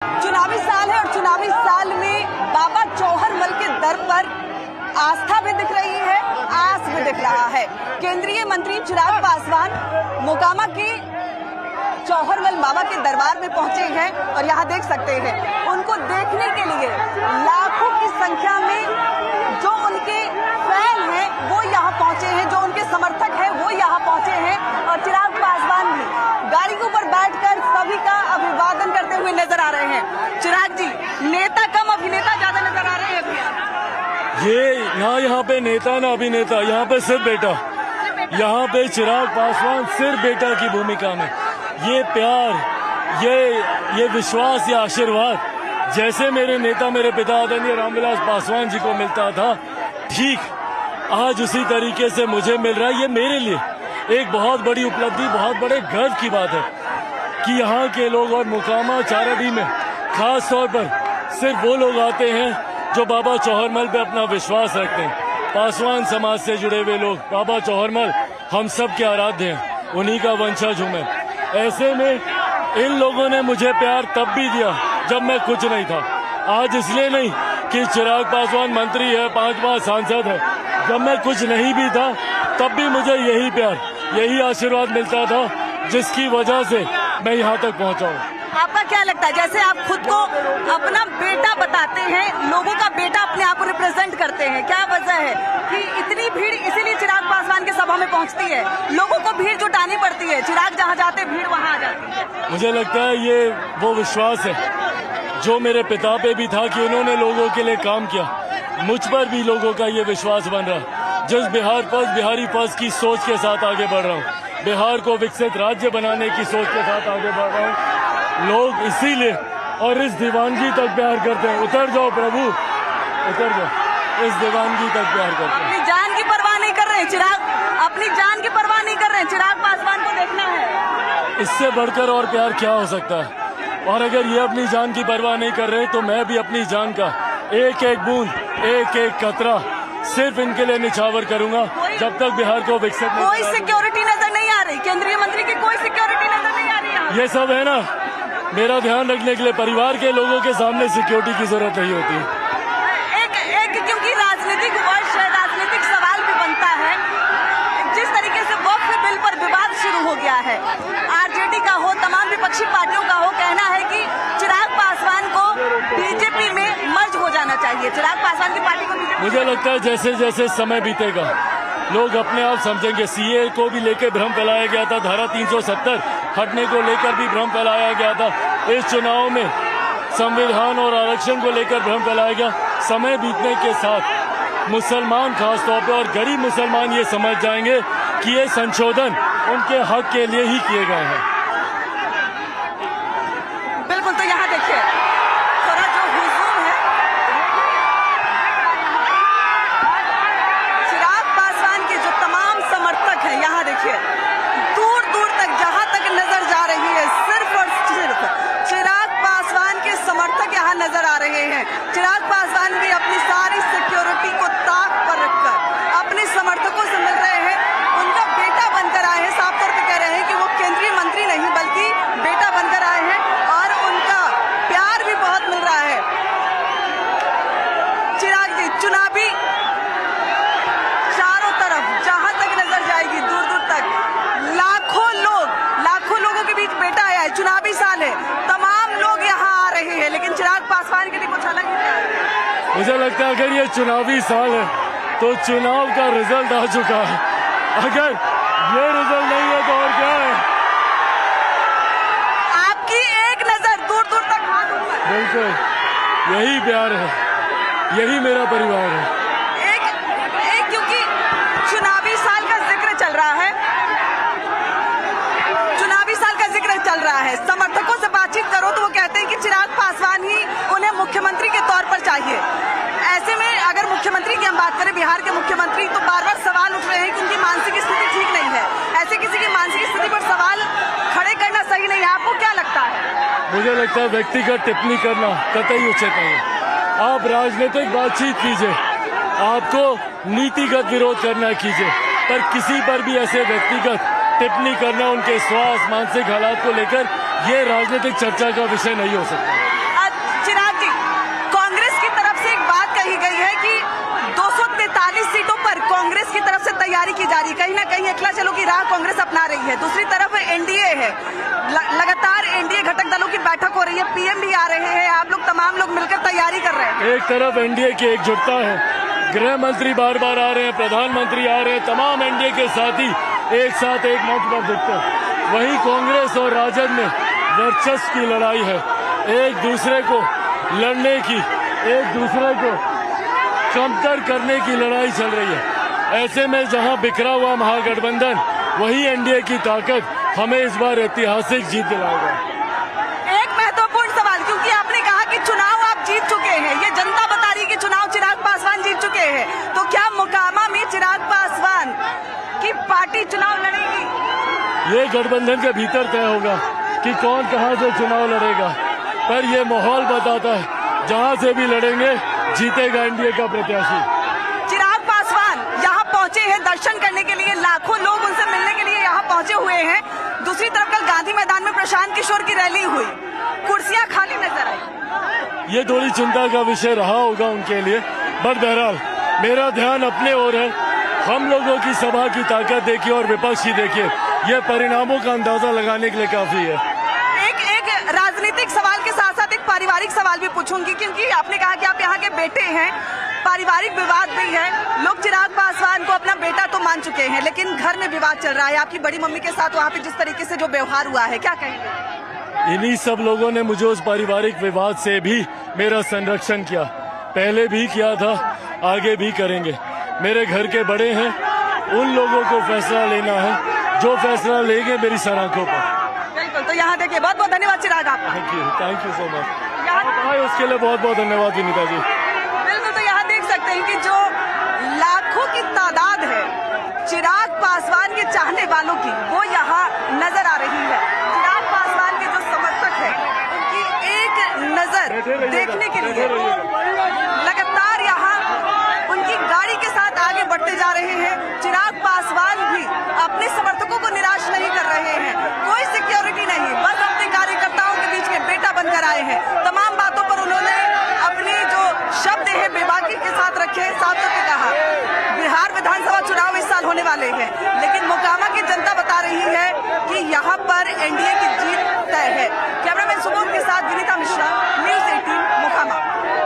चुनावी साल है और चुनावी साल में बाबा चौहरमल के दर पर आस्था भी दिख रही है, आस भी दिख रहा है। केंद्रीय मंत्री चिराग पासवान मोकामा के चौहरमल बाबा के दरबार में पहुंचे हैं और यहाँ देख सकते हैं उनको देखने के लिए लाखों की संख्या में जो उनके फैन हैं वो यहाँ पहुंचे हैं, जो उनके समर्थक हैं वो यहाँ पहुंचे हैं और चिराग पासवान भी गाड़ी के ऊपर बैठकर सभी का अभिवादन करते हुए नजर आ रहे हैं। चिराग जी, नेता कम अभिनेता ज्यादा नजर आ रहे हैं अभी। ये ना यहाँ पे नेता ना अभिनेता, यहाँ पे सिर्फ बेटा, यहाँ पे चिराग पासवान सिर्फ बेटा की भूमिका में। ये प्यार, ये विश्वास, ये आशीर्वाद जैसे मेरे नेता मेरे पिता आदरणीय रामविलास पासवान जी को मिलता था, ठीक आज उसी तरीके से मुझे मिल रहा है। ये मेरे लिए एक बहुत बड़ी उपलब्धि, बहुत बड़े गर्व की बात है कि यहाँ के लोग और मोकामा चाराडी में खास तौर पर सिर्फ वो लोग आते हैं जो बाबा चौहरमल पे अपना विश्वास रखते हैं। पासवान समाज से जुड़े हुए लोग, बाबा चौहरमल हम सब के आराध्य हैं, उन्हीं का वंशज हूँ मैं। ऐसे में इन लोगों ने मुझे प्यार तब भी दिया जब मैं कुछ नहीं था। आज इसलिए नहीं कि चिराग पासवान मंत्री है, 5 बार सांसद है, जब मैं कुछ नहीं भी था तब भी मुझे यही प्यार, यही आशीर्वाद मिलता था जिसकी वजह से मैं यहाँ तक पहुँचा हूँ। आपका क्या लगता है, जैसे आप खुद को अपना बेटा बताते हैं, लोगों का बेटा अपने आप को रिप्रेजेंट करते हैं, क्या वजह है कि इतनी भीड़ इसीलिए चिराग पासवान के सभा में पहुंचती है? लोगों को भीड़ जुटानी पड़ती है, चिराग जहां जाते भीड़ वहां आ जाती है। मुझे लगता है ये वो विश्वास है जो मेरे पिता पे भी था कि उन्होंने लोगों के लिए काम किया, मुझ पर भी लोगों का ये विश्वास बन रहा। जिस बिहार फर्स्ट, बिहारी फर्स्ट की सोच के साथ आगे बढ़ रहा हूँ, बिहार को विकसित राज्य बनाने की सोच के साथ आगे बढ़ रहा हूँ, लोग इसीलिए और इस दीवानगी तक प्यार करते हैं। उतर जाओ प्रभु, उतर जाओ, इस दीवानगी तक प्यार करते हैं। अपनी जान की परवाह नहीं कर रहे चिराग, अपनी जान की परवाह नहीं कर रहे, चिराग पासवान को देखना है। इससे बढ़कर और प्यार क्या हो सकता है? और अगर ये अपनी जान की परवाह नहीं कर रहे तो मैं भी अपनी जान का एक एक बूंद, एक एक कतरा सिर्फ इनके लिए निछावर करूंगा जब तक बिहार को विकसित नहीं। कोई सिक्योरिटी नजर नहीं आ रही, केंद्रीय मंत्री की कोई सिक्योरिटी नजर नहीं आ रही। ये सब है ना, मेरा ध्यान रखने के लिए परिवार के लोगों के सामने सिक्योरिटी की जरूरत नहीं होती। एक क्योंकि राजनीतिक वर्ष है, राजनीतिक सवाल भी बनता है। जिस तरीके से वक्फ बिल पर विवाद शुरू हो गया है, आरजेडी का हो, तमाम विपक्षी पार्टियों का हो, कहना है कि चिराग पासवान को बीजेपी में मर्ज हो जाना चाहिए, चिराग पासवान की पार्टी को। मुझे लगता है जैसे जैसे समय बीतेगा लोग अपने आप समझेंगे। सीए को भी लेकर भ्रम फैलाया गया था, धारा 370 हटने को लेकर भी भ्रम फैलाया गया था, इस चुनाव में संविधान और आरक्षण को लेकर भ्रम फैलाया गया। समय बीतने के साथ मुसलमान खासतौर पर और गरीब मुसलमान ये समझ जाएंगे कि ये संशोधन उनके हक के लिए ही किए गए हैं। बिल्कुल, तो यहाँ देखिए थोड़ा जो हुजूम है, चिराग पासवान के जो तमाम समर्थक हैं, यहाँ देखिए दूर दूर तक जहां तक नजर जा रही है सिर्फ और सिर्फ चिराग पासवान के समर्थक यहाँ नजर आ रहे हैं। चिराग पासवान भी अपनी सारी सिक्योरिटी को ताक पर रखकर अपने समर्थकों से मिल रहे हैं, उनका बेटा बनकर आए हैं। साफ तौर पर कह रहे हैं कि वो केंद्रीय मंत्री नहीं बल्कि बेटा बनकर आए हैं और उनका प्यार भी बहुत मिल रहा है। चिराग जी, चुनावी चारों तरफ जहां तक नजर जाएगी, दूर दूर तक लाखों लोगों के बीच बेटा आया है, चुनावी साल है, तमाम लोग यहाँ आ रहे हैं, लेकिन चिराग पासवान के लिए कुछ अलग ही है। मुझे लगता है अगर ये चुनावी साल है तो चुनाव का रिजल्ट आ चुका है, अगर ये रिजल्ट नहीं है तो और क्या है? आपकी एक नजर दूर दूर तक हाथ ऊपर। बिल्कुल, यही प्यार है, यही मेरा परिवार है। एक क्योंकि चुनावी साल का जिक्र चल रहा है, समर्थकों से बातचीत करो तो वो कहते हैं कि चिराग पासवान ही उन्हें मुख्यमंत्री के तौर पर चाहिए। ऐसे में अगर मुख्यमंत्री की हम बात करें, बिहार के मुख्यमंत्री, तो बार बार सवाल उठ रहे हैं कि उनकी मानसिक स्थिति ठीक नहीं है। ऐसे किसी की मानसिक स्थिति पर सवाल खड़े करना सही नहीं है, आपको क्या लगता है? मुझे लगता है व्यक्तिगत टिप्पणी करना कतई उचित नहीं है। आप राजनीतिक बातचीत कीजिए, आपको नीतिगत विरोध करना कीजिए, पर किसी पर भी ऐसे व्यक्तिगत टिप्पणी करना, उनके स्वास्थ्य, मानसिक हालात को लेकर, ये राजनीतिक चर्चा का विषय नहीं हो सकता। 41 सीटों पर कांग्रेस की तरफ से तैयारी की जा रही है। कहीं ना कहीं अकेला चलो की राह कांग्रेस अपना रही है। दूसरी तरफ एनडीए है, लगातार एनडीए घटक दलों की बैठक हो रही है, पीएम भी आ रहे हैं, आप लोग तमाम लोग मिलकर तैयारी कर रहे हैं। एक तरफ एनडीए की एकजुटता है, गृह मंत्री बार बार आ रहे हैं, प्रधानमंत्री आ रहे हैं, तमाम एनडीए के साथी एक साथ एक मंच पर दिखते हैं। वहीं कांग्रेस और राजद में वर्चस्व की लड़ाई है, एक दूसरे को लड़ने की, एक दूसरे को कमतर करने की लड़ाई चल रही है। ऐसे में जहां बिखरा हुआ महागठबंधन, वही एनडीए की ताकत हमें इस बार ऐतिहासिक जीत दिलाएगा। एक महत्वपूर्ण सवाल, क्योंकि आपने कहा कि चुनाव आप जीत चुके हैं, ये जनता बता रही है कि चुनाव चिराग पासवान जीत चुके हैं, तो क्या मोकामा में चिराग पासवान की पार्टी चुनाव लड़ेगी? ये गठबंधन के भीतर तय होगा कि कौन कहां से चुनाव लड़ेगा, पर ये माहौल बताता है जहां से भी लड़ेंगे जीतेगा एनडीए का प्रत्याशी। चिराग पासवान यहाँ पहुंचे हैं दर्शन करने के लिए, लाखों लोग उनसे मिलने के लिए यहाँ पहुंचे हुए हैं। दूसरी तरफ कल गांधी मैदान में प्रशांत किशोर की रैली हुई, कुर्सियां खाली नजर आई। ये थोड़ी चिंता का विषय रहा होगा उनके लिए, बट बहरहाल मेरा ध्यान अपने ओर है। हम लोगों की सभा की ताकत देखिए और विपक्ष की देखिए, ये परिणामों का अंदाजा लगाने के लिए काफी है। एक राजनीतिक सवाल के साथ साथ एक पारिवारिक सवाल भी पूछूंगी, क्योंकि आपने कहा कि आप यहाँ के बेटे हैं, पारिवारिक विवाद भी है। लोग चिराग पासवान को अपना बेटा तो मान चुके हैं, लेकिन घर में विवाद चल रहा है। आपकी बड़ी मम्मी के साथ वहाँ पे जिस तरीके से जो व्यवहार हुआ है, क्या कहेंगे? इन्हीं सब लोगों ने मुझे उस पारिवारिक विवाद से भी मेरा संरक्षण किया, पहले भी किया था, आगे भी करेंगे। मेरे घर के बड़े हैं, उन लोगों को फैसला लेना है, जो फैसला लेंगे मेरी सराखों पर। बिल्कुल, तो यहाँ देखिए, बहुत बहुत धन्यवाद चिराग आपका। Thank you so much. उसके लिए बहुत बहुत धन्यवाद विनीता जी। बिल्कुल, तो यहाँ देख सकते हैं कि जो लाखों की तादाद है चिराग पासवान के चाहने वालों की, वो यहाँ नजर आ रही है। चिराग पासवान के जो समर्थक हैं, उनकी एक नजर देखने के लिए लगातार यहाँ उनकी गाड़ी के साथ आगे बढ़ते जा रहे हैं। चिराग पासवान भी अपने समर्थकों को निराश नहीं कर रहे हैं, कोई सिक्योरिटी नहीं, बस अपने कार्यकर्ताओं के बीच में बेटा बनकर आए हैं। तमाम बातों पर उन्होंने अपने जो शब्द है बेबाकी के साथ रखे, साफ तौर कहा बिहार विधानसभा चुनाव इस साल होने वाले हैं, लेकिन मोकामा की जनता बता रही है कि यहाँ पर एनडीए की जीत तय है। कैमरामैन सुबोध के साथ विनीता मिश्रा।